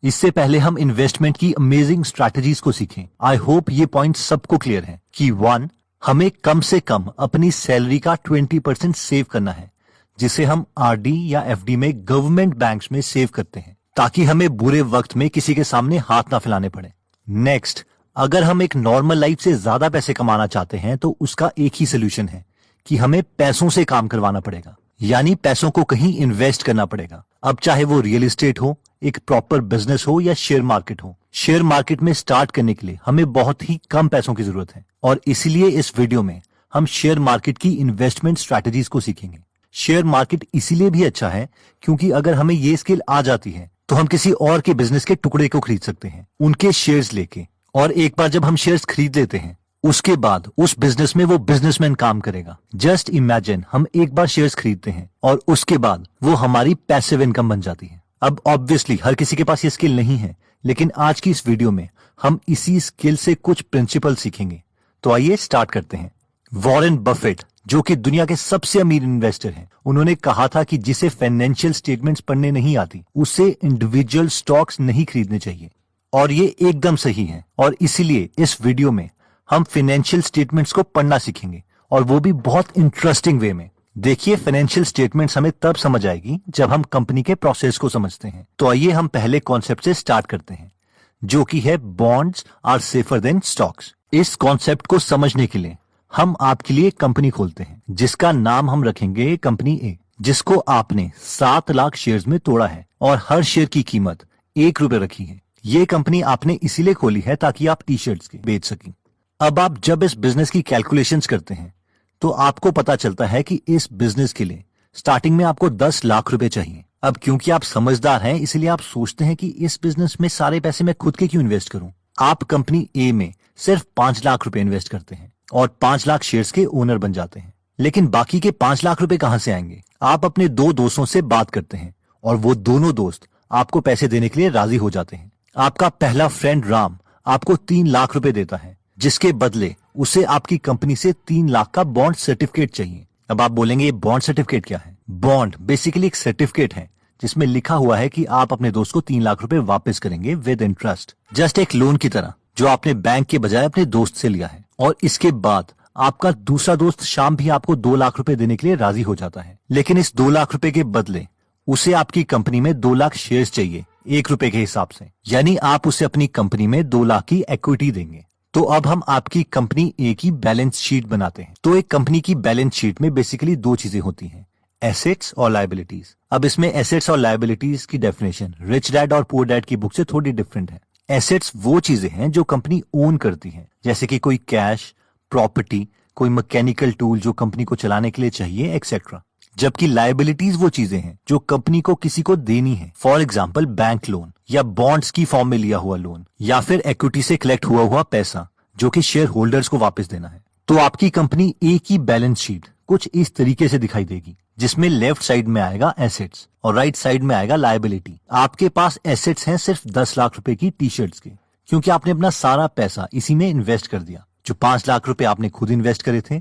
इससे पहले हम इन्वेस्टमेंट की अमेजिंग स्ट्रैटेजीज को सीखें। आई होप ये पॉइंट सबको क्लियर है कि 1. हमें कम से कम अपनी सैलरी का 20% सेव करना है, जिसे हम आरडी या एफडी में गवर्नमेंट बैंक्स में सेव करते हैं, ताकि हमें बुरे वक्त में किसी के सामने हाथ ना फैलाने पड़े। नेक्स्ट, अगर हम एक नॉर्मल लाइफ से ज्यादा पैसे कमाना चाहते हैं तो उसका एक ही सोल्यूशन है कि हमें पैसों से काम करवाना पड़ेगा, यानी पैसों को कहीं इन्वेस्ट करना पड़ेगा। अब चाहे वो रियल एस्टेट हो, एक प्रॉपर बिजनेस हो या शेयर मार्केट हो। शेयर मार्केट में स्टार्ट करने के लिए हमें बहुत ही कम पैसों की जरूरत है और इसीलिए इस वीडियो में हम शेयर मार्केट की इन्वेस्टमेंट स्ट्रैटेजीज को सीखेंगे। शेयर मार्केट इसीलिए भी अच्छा है क्योंकि अगर हमें ये स्किल आ जाती है तो हम किसी और के बिजनेस के टुकड़े को खरीद सकते हैं, उनके शेयर्स लेके। और एक बार जब हम शेयर्स खरीद लेते हैं उसके बाद उस बिजनेस में वो बिजनेसमैन काम करेगा। जस्ट इमेजिन, हम एक बार शेयर्स खरीदते हैं और उसके बाद वो हमारी पैसिव इनकम बन जाती है। अब ऑब्वियसली हर किसी के पास ये स्किल नहीं है, लेकिन आज की इस वीडियो में हम इसी स्किल से कुछ प्रिंसिपल सीखेंगे। तो आइए स्टार्ट करते हैं। वॉरेन बफेट, जो कि दुनिया के सबसे अमीर इन्वेस्टर हैं, उन्होंने कहा था कि जिसे फाइनेंशियल स्टेटमेंट्स पढ़ने नहीं आती उसे इंडिविजुअल स्टॉक्स नहीं खरीदने चाहिए। और ये एकदम सही है, और इसीलिए इस वीडियो में हम फाइनेंशियल स्टेटमेंट्स को पढ़ना सीखेंगे, और वो भी बहुत इंटरेस्टिंग वे में। देखिए, फाइनेंशियल स्टेटमेंट्स हमें तब समझ आएगी जब हम कंपनी के प्रोसेस को समझते हैं। तो आइए हम पहले कॉन्सेप्ट से स्टार्ट करते हैं, जो कि है bonds are safer than stocks. इस कॉन्सेप्ट को समझने के लिए हम आपके लिए कंपनी खोलते हैं, जिसका नाम हम रखेंगे कंपनी ए, जिसको आपने 7 लाख शेयर्स में तोड़ा है और हर शेयर की कीमत ₹1 रखी है। ये कंपनी आपने इसीलिए खोली है ताकि आप टी शर्ट्स के बेच सकें। अब आप जब इस बिजनेस की कैलकुलेशंस करते हैं तो आपको पता चलता है कि इस बिजनेस के लिए स्टार्टिंग में आपको 10 लाख रुपए चाहिए। अब क्योंकि आप समझदार हैं, इसलिए आप सोचते हैं कि इस बिजनेस में सारे पैसे मैं खुद के क्यों इन्वेस्ट करूं। आप कंपनी ए में सिर्फ 5 लाख रुपए इन्वेस्ट करते हैं और 5 लाख शेयर्स के ओनर बन जाते हैं। लेकिन बाकी के 5 लाख रुपए कहां से आएंगे? आप अपने 2 दोस्तों से बात करते हैं और वो दोनों दोस्त आपको पैसे देने के लिए राजी हो जाते हैं। आपका पहला फ्रेंड राम आपको 3 लाख रुपए देता है, जिसके बदले उसे आपकी कंपनी से 3 लाख का बॉन्ड सर्टिफिकेट चाहिए। अब आप बोलेंगे, ये बॉन्ड सर्टिफिकेट क्या है? बॉन्ड बेसिकली एक सर्टिफिकेट है जिसमें लिखा हुआ है कि आप अपने दोस्त को 3 लाख रुपए वापस करेंगे विद इंटरेस्ट, जस्ट एक लोन की तरह, जो आपने बैंक के बजाय अपने दोस्त से लिया है। और इसके बाद आपका दूसरा दोस्त श्याम भी आपको 2 लाख रुपए देने के लिए राजी हो जाता है, लेकिन इस 2 लाख रुपए के बदले उसे आपकी कंपनी में 2 लाख शेयर्स चाहिए ₹1 के हिसाब से, यानी आप उसे अपनी कंपनी में 2 लाख की इक्विटी देंगे। तो अब हम आपकी कंपनी ए की बैलेंस शीट बनाते हैं। तो एक कंपनी की बैलेंस शीट में बेसिकली 2 चीजें होती हैं, एसेट्स और लायबिलिटीज। अब इसमें एसेट्स और लायबिलिटीज की डेफिनेशन रिच डैड और पुअर डैड की बुक से थोड़ी डिफरेंट है। एसेट्स वो चीजें हैं जो कंपनी ओन करती है, जैसे कि कोई कैश, प्रॉपर्टी, कोई मैकेनिकल टूल जो कंपनी को चलाने के लिए चाहिए, एक्सेट्रा। जबकि लायबिलिटीज वो चीजें हैं जो कंपनी को किसी को देनी है, फॉर एग्जाम्पल बैंक लोन या बॉन्ड्स की फॉर्म में लिया हुआ लोन, या फिर इक्विटी से कलेक्ट हुआ पैसा जो कि शेयर होल्डर्स को वापस देना है। तो आपकी कंपनी ए की बैलेंस शीट कुछ इस तरीके से दिखाई देगी, जिसमें लेफ्ट साइड में आएगा एसेट्स और राइट साइड में आएगा लायबिलिटी। आपके पास एसेट्स हैं सिर्फ 10 लाख रुपए की टी शर्ट्स के, क्योंकि आपने अपना सारा पैसा इसी में इन्वेस्ट कर दिया। जो 5 लाख रुपए आपने खुद इन्वेस्ट करे थे,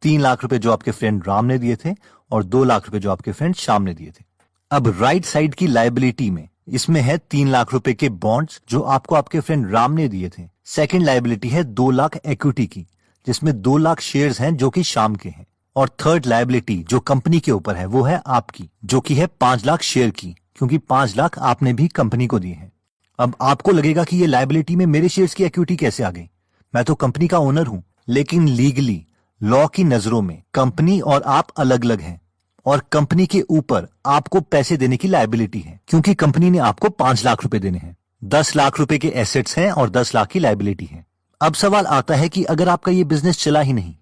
3 लाख रुपए जो आपके फ्रेंड राम ने दिए थे, और 2 लाख रुपए जो आपके फ्रेंड श्याम ने दिए थे। अब राइट साइड की लायबिलिटी में इसमें है 3 लाख रुपए के बॉन्ड्स जो आपको आपके फ्रेंड राम ने दिए थे। सेकंड लायबिलिटी है 2 लाख इक्विटी की, जिसमें 2 लाख शेयर्स हैं जो कि श्याम के हैं। और थर्ड लायबिलिटी जो कंपनी के ऊपर है वो है आपकी, जो कि है 5 लाख शेयर की, क्योंकि 5 लाख आपने भी कंपनी को दिए हैं। अब आपको लगेगा कि ये लायबिलिटी में मेरे शेयर्स की इक्विटी कैसे आ गई? मैं तो कंपनी का ओनर हूं। लेकिन लीगली, लॉ की नजरों में कंपनी और आप अलग अलग हैं, और कंपनी के ऊपर आपको पैसे देने की लायबिलिटी है, क्योंकि कंपनी ने आपको 5 लाख रुपए देने हैं। 10 लाख रुपए के एसेट्स हैं और 10 लाख की लायबिलिटी है। अब सवाल आता है कि अगर आपका ये बिजनेस चला ही नहीं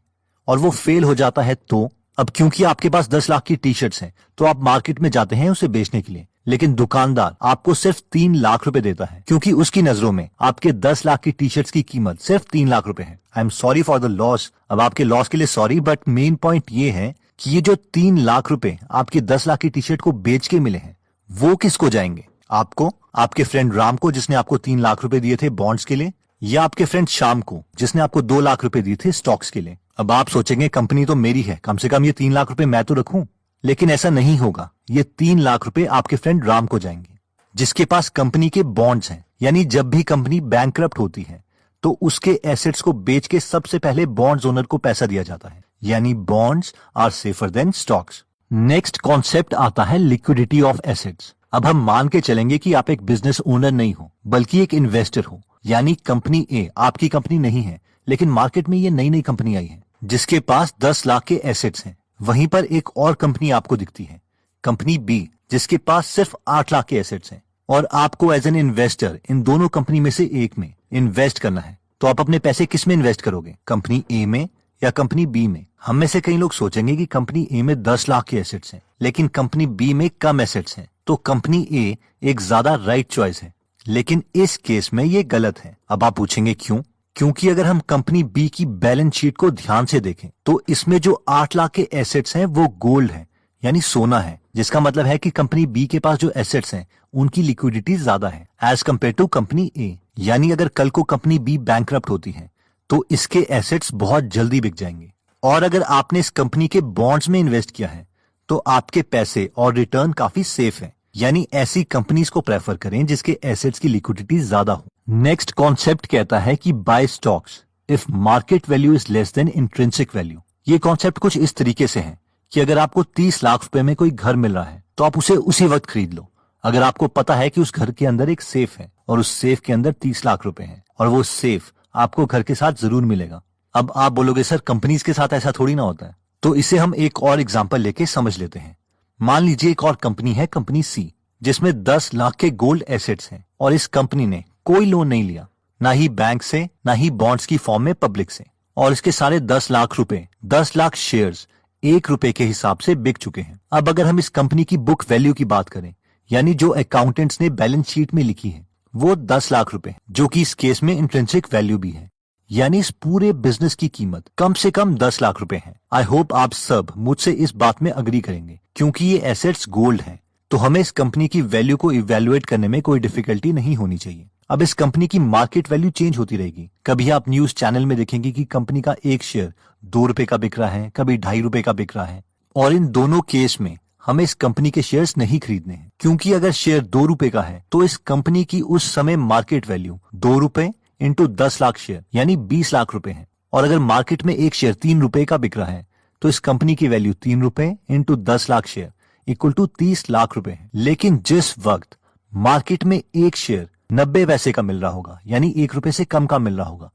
और वो फेल हो जाता है तो? अब क्योंकि आपके पास 10 लाख की टी शर्ट्स हैं तो आप मार्केट में जाते हैं उसे बेचने के लिए, लेकिन दुकानदार आपको सिर्फ 3 लाख रुपए देता है, क्योंकि उसकी नजरों में आपके 10 लाख की टी शर्ट्स की कीमत सिर्फ 3 लाख रुपए है। I am sorry for the loss. अब आपके लॉस के लिए सॉरी, बट मेन पॉइंट ये है कि ये जो 3 लाख रुपए आपके 10 लाख की टी शर्ट को बेच के मिले हैं, वो किसको जाएंगे? आपको, आपके फ्रेंड राम को जिसने आपको 3 लाख रुपए दिए थे बॉन्ड्स के लिए, या आपके फ्रेंड श्याम को जिसने आपको 2 लाख रुपए दिए थे स्टॉक्स के लिए। अब आप सोचेंगे कंपनी तो मेरी है, कम से कम ये 3 लाख रुपए मैं तो रखूं। लेकिन ऐसा नहीं होगा, ये 3 लाख रुपए आपके फ्रेंड राम को जाएंगे। जिसके पास कंपनी के बॉन्ड्स हैं, यानी जब भी कंपनी बैंकरप्ट होती है तो उसके एसेट्स को बेच के सबसे पहले बॉन्ड्स ओनर को पैसा दिया जाता है, यानी bonds are safer than stocks. Next concept आता है लिक्विडिटी ऑफ एसेट्स। अब हम मान के चलेंगे कि आप एक बिजनेस ओनर नहीं हो बल्कि एक इन्वेस्टर हो, यानी कंपनी ए आपकी कंपनी नहीं है, लेकिन मार्केट में ये नई नई कंपनी आई है जिसके पास 10 लाख के एसेट्स हैं। वहीं पर एक और कंपनी आपको दिखती है, कंपनी बी, जिसके पास सिर्फ 8 लाख के एसेट्स हैं, और आपको एज एन इन्वेस्टर इन दोनों कंपनी में से एक में इन्वेस्ट करना है। तो आप अपने पैसे किस में इन्वेस्ट करोगे, कंपनी ए में या कंपनी बी में? हम में से कई लोग सोचेंगे कि कंपनी ए में 10 लाख के एसेट्स हैं, लेकिन कंपनी बी में कम एसेट्स हैं, तो कंपनी ए एक ज्यादा राइट चॉइस है। लेकिन इस केस में ये गलत है। अब आप पूछेंगे क्यों? क्योंकि अगर हम कंपनी बी की बैलेंस शीट को ध्यान से देखें तो इसमें जो 8 लाख के एसेट्स हैं वो गोल्ड है, यानी सोना है, जिसका मतलब है कि कंपनी बी के पास जो एसेट्स हैं उनकी लिक्विडिटी ज्यादा है एज कम्पेयर टू कंपनी ए। यानी अगर कल को कंपनी बी बैंकरप्ट होती है तो इसके एसेट्स बहुत जल्दी बिक जाएंगे। और अगर आपने इस कंपनी के बॉन्ड्स में इन्वेस्ट किया है तो आपके पैसे और रिटर्न काफी सेफ है। यानी ऐसी कंपनीज को प्रेफर करें जिसके एसेट्स की लिक्विडिटी ज्यादा हो। नेक्स्ट कॉन्सेप्ट कहता है कि buy stocks if market value is less than intrinsic value. ये कॉन्सेप्ट कुछ इस तरीके से है कि अगर आपको 30 लाख रुपए में कोई घर मिल रहा है तो आप उसे उसी वक्त खरीद लो, अगर आपको पता है कि उस घर के अंदर एक सेफ है और उस सेफ के अंदर 30 लाख रुपए हैं और वो सेफ आपको घर के साथ जरूर मिलेगा। अब आप बोलोगे सर कंपनीज के साथ ऐसा थोड़ी ना होता है, तो इसे हम एक और एग्जांपल लेके समझ लेते हैं। मान लीजिए एक और कंपनी है, कंपनी सी, जिसमें 10 लाख के गोल्ड एसेट्स हैं और इस कंपनी ने कोई लोन नहीं लिया, ना ही बैंक से ना ही बॉन्ड्स की फॉर्म में पब्लिक से, और इसके सारे 10 लाख रुपए 10 लाख शेयर्स 1 रुपए के हिसाब से बिक चुके हैं। अब अगर हम इस कंपनी की बुक वैल्यू की बात करें, यानी जो अकाउंटेंट्स ने बैलेंस शीट में लिखी है, वो 10 लाख रुपए, जो कि इस केस में इंट्रिंसिक वैल्यू भी है, यानी इस पूरे बिजनेस की कीमत कम से कम 10 लाख रुपए है। आई होप आप सब मुझसे इस बात में अग्री करेंगे, क्योंकि ये एसेट्स गोल्ड हैं, तो हमें इस कंपनी की वैल्यू को इवैल्यूएट करने में कोई डिफिकल्टी नहीं होनी चाहिए। अब इस कंपनी की मार्केट वैल्यू चेंज होती रहेगी। कभी आप न्यूज चैनल में देखेंगे कि कंपनी का एक शेयर 2 रुपए का बिक रहा है, कभी 2.5 रुपए का बिक रहा है, और इन दोनों केस में हमें इस कंपनी के शेयर्स नहीं खरीदने हैं, क्योंकि अगर शेयर 2 रुपए का है तो इस कंपनी की उस समय मार्केट वैल्यू 2 रुपए इंटू 10 लाख शेयर यानी 20 लाख रुपए है। और अगर मार्केट में एक शेयर 3 रुपए का बिक रहा है तो इस कंपनी की वैल्यू 3 रुपए into 10 lakh share equal to 30 lakh रुपए है। लेकिन जिस वक्त मार्केट में एक शेयर 90 पैसे का मिल रहा होगा, यानी 1 रुपए से कम का मिल रहा होगा,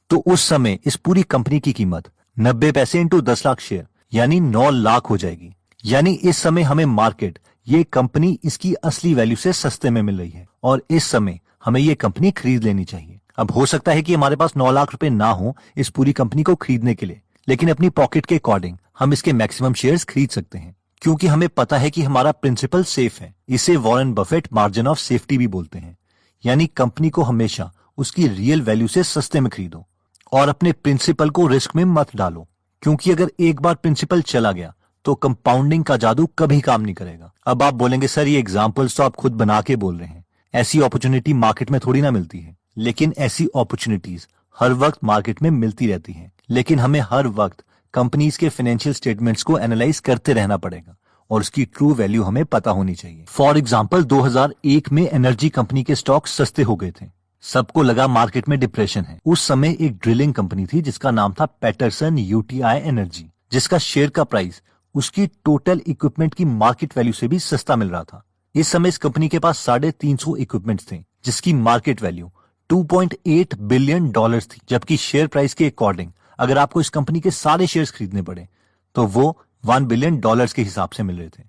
तो उस समय इस पूरी कंपनी की कीमत 90 पैसे इंटू 10 लाख शेयर यानी 9 लाख हो जाएगी। यानी इस समय हमें मार्केट ये कंपनी इसकी असली वैल्यू से सस्ते में मिल रही है और इस समय हमें ये कंपनी खरीद लेनी चाहिए। अब हो सकता है कि हमारे पास 9 लाख रुपए ना हो इस पूरी कंपनी को खरीदने के लिए, लेकिन अपनी पॉकेट के अकॉर्डिंग हम इसके मैक्सिमम शेयर्स खरीद सकते हैं, क्योंकि हमें पता है कि हमारा प्रिंसिपल सेफ है। इसे Warren Buffett margin of safety भी बोलते हैं, यानी कंपनी को हमेशा उसकी रियल वैल्यू से सस्ते में खरीदो और अपने प्रिंसिपल को रिस्क में मत डालो, क्योंकि अगर एक बार प्रिंसिपल चला गया तो कंपाउंडिंग का जादू कभी काम नहीं करेगा। अब आप बोलेंगे सर ये एग्जांपल्स तो आप खुद बना के बोल रहे हैं, ऐसी अपॉर्चुनिटी मार्केट में थोड़ी ना मिलती है। लेकिन ऐसी अपॉर्चुनिटीज हर वक्त मार्केट में मिलती रहती हैं, लेकिन हमें हर वक्त कंपनीज के फाइनेंशियल स्टेटमेंट्स को एनालाइज करते रहना पड़ेगा और उसकी ट्रू वैल्यू हमें पता होनी चाहिए। फॉर एग्जाम्पल 2001 में एनर्जी कंपनी के स्टॉक सस्ते हो गए थे, सबको लगा मार्केट में डिप्रेशन है। उस समय एक ड्रिलिंग कंपनी थी जिसका नाम था पैटरसन यूटीआई एनर्जी, जिसका शेयर का प्राइस उसकी टोटल इक्विपमेंट की मार्केट वैल्यू से भी सस्ता मिल रहा था। इस समय इस कंपनी के पास 350 इक्विपमेंट्स थे जिसकी मार्केट वैल्यू $2.8 बिलियन थी, जबकि शेयर प्राइस के अकॉर्डिंग अगर आपको इस कंपनी के सारे शेयर्स खरीदने पड़े तो वो $1 बिलियन के हिसाब से मिल रहे थे,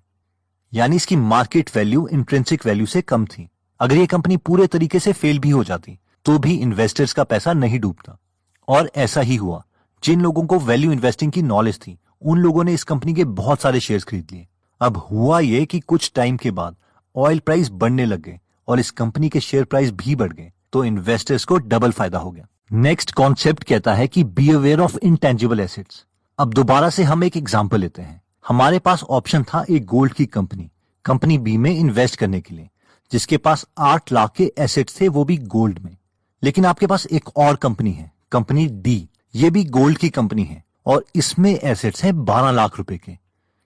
यानी इसकी मार्केट वैल्यू इंट्रिंसिक वैल्यू से कम थी। अगर ये कंपनी पूरे तरीके से फेल भी हो जाती तो भी इन्वेस्टर्स का पैसा नहीं डूबता, और ऐसा ही हुआ। जिन लोगों को वैल्यू इन्वेस्टिंग की नॉलेज थी उन लोगों ने इस कंपनी के बहुत सारे शेयर्स खरीद लिए। अब हुआ ये कि कुछ टाइम के बाद ऑयल प्राइस बढ़ने लग गए और इस कंपनी के शेयर प्राइस भी बढ़ गए, तो इन्वेस्टर्स को डबल फायदा हो गया। नेक्स्ट कॉन्सेप्ट कहता है कि be aware of intangible assets. अब दोबारा से हम एक एग्जांपल लेते हैं। हमारे पास ऑप्शन था एक गोल्ड की कंपनी बी में इन्वेस्ट करने के लिए, जिसके पास 8 लाख के एसेट्स थे, वो भी गोल्ड में। लेकिन आपके पास एक और कंपनी है, कंपनी डी, ये भी गोल्ड की कंपनी है और इसमें एसेट्स हैं 12 लाख रुपए के।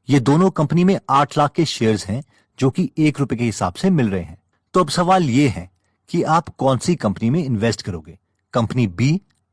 ये दोनों कंपनी में 8 लाख के शेयर्स हैं जो कि 1 रुपए के हिसाब से मिल रहे हैं। तो अब सवाल ये है कि आप कौन सी कंपनी में इन्वेस्ट करोगे, कंपनी बी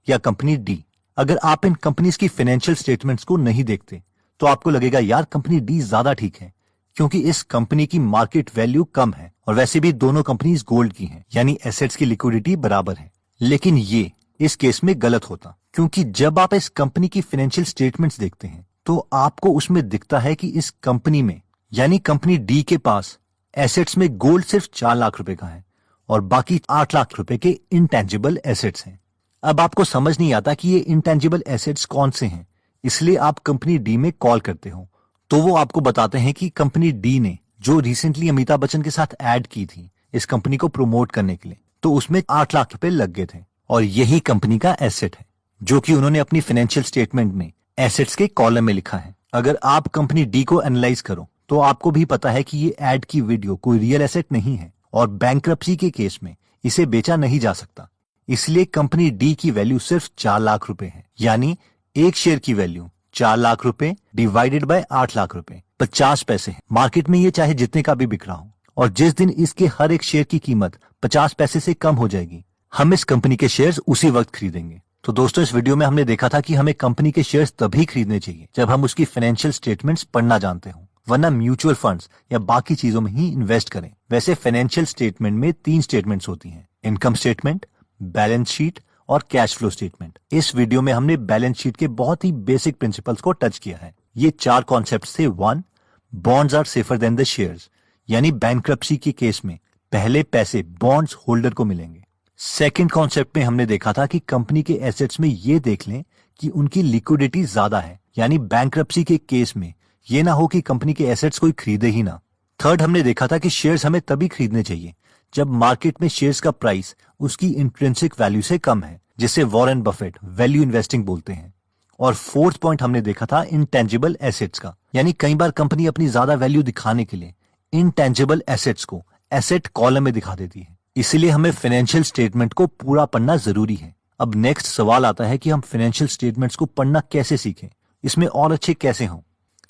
या कंपनी डी। अगर आप इन कंपनीज की फाइनेंशियल स्टेटमेंट्स को नहीं देखते तो आपको लगेगा यार कंपनी डी ज्यादा ठीक है, क्योंकि इस कंपनी की मार्केट वैल्यू कम है और वैसे भी दोनों कंपनीज गोल्ड की हैं, यानी एसेट्स की लिक्विडिटी बराबर है। लेकिन ये इस केस में गलत होता, क्योंकि जब आप इस कंपनी की फाइनेंशियल स्टेटमेंट्स देखते हैं तो आपको उसमें दिखता है कि इस कंपनी में यानी कंपनी डी के पास एसेट्स में गोल्ड सिर्फ 4 लाख रुपए का है और बाकी 8 लाख रुपए के इंटेंजिबल एसेट्स हैं। अब आपको समझ नहीं आता कि ये इंटेंजिबल एसेट्स कौन से हैं, इसलिए आप कंपनी डी में कॉल करते हो तो वो आपको बताते हैं कि कंपनी डी ने जो रिसेंटली अमिताभ बच्चन के साथ ऐड की थी इस कंपनी को प्रमोट करने के लिए, तो उसमें 8 लाख रुपए लग गए थे और यही कंपनी का एसेट है जो कि उन्होंने अपनी फाइनेंशियल स्टेटमेंट में एसेट्स के कॉलम में लिखा है। अगर आप कंपनी डी को एनालाइज करो तो आपको भी पता है कि ये ऐड की वीडियो कोई रियल एसेट नहीं है और बैंक्रप्सी के केस में इसे बेचा नहीं जा सकता, इसलिए कंपनी डी की वैल्यू सिर्फ 4 लाख रुपए है, यानी एक शेयर की वैल्यू 4 लाख रुपए डिवाइडेड बाय 8 लाख रुपए 50 पैसे है। मार्केट में ये चाहे जितने का भी बिक रहा हो और जिस दिन इसके हर एक शेयर की कीमत 50 पैसे से कम हो जाएगी हम इस कंपनी के शेयर्स उसी वक्त खरीदेंगे। तो दोस्तों इस वीडियो में हमने देखा था कि हमें कंपनी के शेयर्स तभी खरीदने चाहिए जब हम उसकी फाइनेंशियल स्टेटमेंट्स पढ़ना जानते हो, वरना म्यूचुअल फंड्स या बाकी चीजों में ही इन्वेस्ट करें। वैसे फाइनेंशियल स्टेटमेंट में 3 स्टेटमेंट्स होती हैं, इनकम स्टेटमेंट, बैलेंस शीट और कैश फ्लो स्टेटमेंट। इस वीडियो में हमने बैलेंस शीट के बहुत ही बेसिक प्रिंसिपल्स को टच किया है। ये 4 कॉन्सेप्ट्स थे। 1, bonds are safer than the shares, यानी बैंक्रप्सी के केस में पहले पैसे बॉन्ड्स होल्डर को मिलेंगे। सेकंड कॉन्सेप्ट में हमने देखा था कि कंपनी के एसेट्स में ये देख लें कि उनकी लिक्विडिटी ज्यादा है, यानी बैंक्रप्सी के केस में ये ना हो कि कंपनी के एसेट्स कोई खरीदे ही ना। थर्ड हमने देखा था कि शेयर्स हमें तभी खरीदने चाहिए जब मार्केट में शेयर्स का प्राइस उसकी इंट्रिंसिक वैल्यू से कम है, जिसे वॉरेन बफेट वैल्यू इन्वेस्टिंग बोलते हैं। और फोर्थ पॉइंट हमने देखा था इंटेंजिबल एसेट्स का, यानी कई बार कंपनी अपनी ज्यादा वैल्यू दिखाने के लिए इंटेंजिबल एसेट्स को एसेट कॉलम में दिखा देती है, इसलिए हमें फाइनेंशियल स्टेटमेंट को पूरा पढ़ना जरूरी है। अब नेक्स्ट सवाल आता है कि हम फाइनेंशियल स्टेटमेंट्स को पढ़ना कैसे सीखें, इसमें और अच्छे कैसे हों।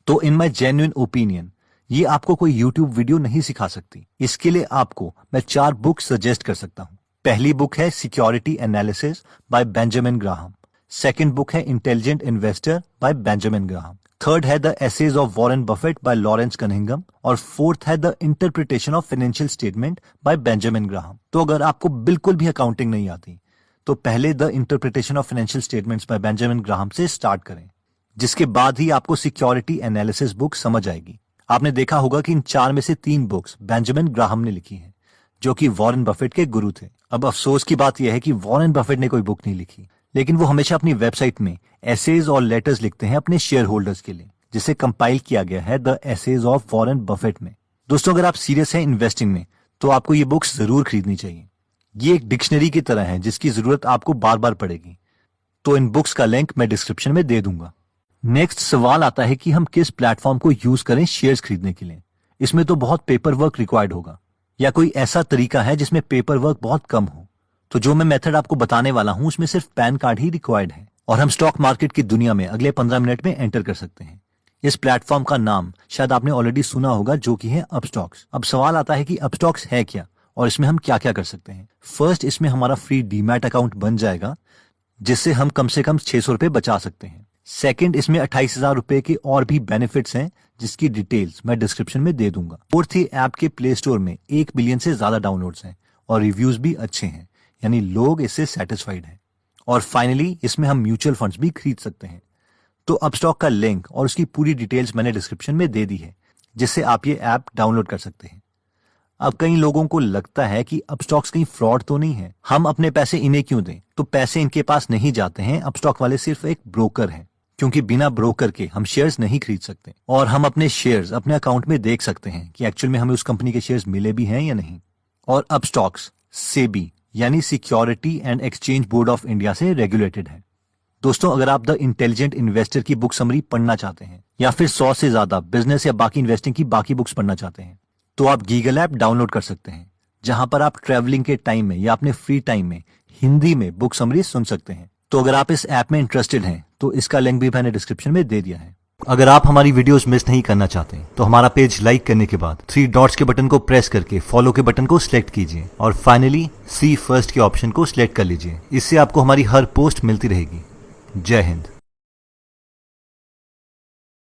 तो इन माई जेन्युइन ओपिनियन ये आपको कोई यूट्यूब वीडियो नहीं सिखा सकती। इसके लिए आपको मैं 4 बुक सजेस्ट कर सकता हूँ। पहली बुक है security analysis by Benjamin Graham. Second book है intelligent investor by Benjamin Graham. Third है the essays of Warren Buffett by Lawrence Cunningham और फोर्थ है the interpretation of financial statement by Benjamin Graham. तो अगर आपको बिल्कुल भी अकाउंटिंग नहीं आती तो पहले the interpretation of financial statements bye Benjamin Graham से स्टार्ट करें, जिसके बाद ही आपको सिक्योरिटी एनालिसिस बुक समझ आएगी। आपने देखा होगा कि इन 4 में से 3 बुक्स बेंजामिन ग्राहम ने लिखी हैं, जो कि वॉरेन बफेट के गुरु थे। अब अफसोस की बात यह है कि वॉरेन बफेट ने कोई बुक नहीं लिखी, लेकिन वो हमेशा अपनी वेबसाइट में एसेज और लेटर्स लिखते हैं अपने शेयर होल्डर्स के लिए, जिसे कंपाइल किया गया है the essays of Warren Buffett में। दोस्तों अगर आप सीरियस हैं इन्वेस्टिंग में तो आपको ये बुक्स जरूर खरीदनी चाहिए। ये एक डिक्शनरी की तरह है जिसकी जरूरत आपको बार बार पड़ेगी। तो इन बुक्स का लिंक मैं डिस्क्रिप्शन में दे दूंगा। नेक्स्ट सवाल आता है कि हम किस प्लेटफॉर्म को यूज करें शेयर्स खरीदने के लिए। इसमें तो बहुत पेपर वर्क रिक्वायर्ड होगा, या कोई ऐसा तरीका है जिसमें पेपर वर्क बहुत कम हो। तो जो मैं मेथड आपको बताने वाला हूं उसमें सिर्फ पैन कार्ड ही रिक्वायर्ड है और हम स्टॉक मार्केट की दुनिया में अगले 15 मिनट में एंटर कर सकते हैं। इस प्लेटफॉर्म का नाम शायद आपने ऑलरेडी सुना होगा, जो कि है अपस्टॉक्स। अब सवाल आता है कि अपस्टॉक्स है क्या और इसमें हम क्या क्या कर सकते हैं। फर्स्ट, इसमें हमारा फ्री डीमैट अकाउंट बन जाएगा जिससे हम कम से कम 600 रुपए बचा सकते हैं। सेकंड, इसमें 28,000 रुपए के और भी बेनिफिट्स हैं जिसकी डिटेल्स मैं डिस्क्रिप्शन में दे दूंगा। फोर्थ, ही ऐप के प्ले स्टोर में 1 बिलियन से ज्यादा डाउनलोड्स हैं और रिव्यूज भी अच्छे हैं, यानी लोग इससे सेटिस्फाइड हैं। और फाइनली इसमें हम म्यूचुअल फंड्स भी खरीद सकते हैं। तो अपस्टॉक का लिंक और उसकी पूरी डिटेल्स मैंने डिस्क्रिप्शन में दे दी है, जिससे आप ये ऐप डाउनलोड कर सकते हैं। अब कई लोगों को लगता है कि अपस्टॉक्स कहीं फ्रॉड तो नहीं है, हम अपने पैसे इन्हें क्यों दें। तो पैसे इनके पास नहीं जाते हैं, अपस्टॉक वाले सिर्फ एक ब्रोकर हैं, क्योंकि बिना ब्रोकर के हम शेयर्स नहीं खरीद सकते और हम अपने शेयर्स अपने अकाउंट में देख सकते हैं कि एक्चुअल में हमें उस कंपनी के शेयर्स मिले भी हैं या नहीं। और अपस्टॉक्स सेबी यानी security and exchange board of India से रेगुलेटेड है। दोस्तों अगर आप द इंटेलिजेंट इन्वेस्टर की बुक समरी पढ़ना चाहते हैं या फिर 100 से ज्यादा बिजनेस या बाकी इन्वेस्टिंग की बाकी बुक्स पढ़ना चाहते हैं तो आप गीगल ऐप डाउनलोड कर सकते हैं, जहां पर आप ट्रैवलिंग के टाइम में या अपने फ्री टाइम में हिंदी में बुक समरी सुन सकते हैं। तो अगर आप इस ऐप में इंटरेस्टेड हैं तो इसका लिंक भी मैंने डिस्क्रिप्शन में दे दिया है। अगर आप हमारी वीडियोस मिस नहीं करना चाहते तो हमारा पेज लाइक करने के बाद 3 डॉट्स के बटन को प्रेस करके फॉलो के बटन को सिलेक्ट कीजिए और फाइनली सी फर्स्ट के ऑप्शन को सिलेक्ट कर लीजिए। इससे आपको हमारी हर पोस्ट मिलती रहेगी। जय हिंद।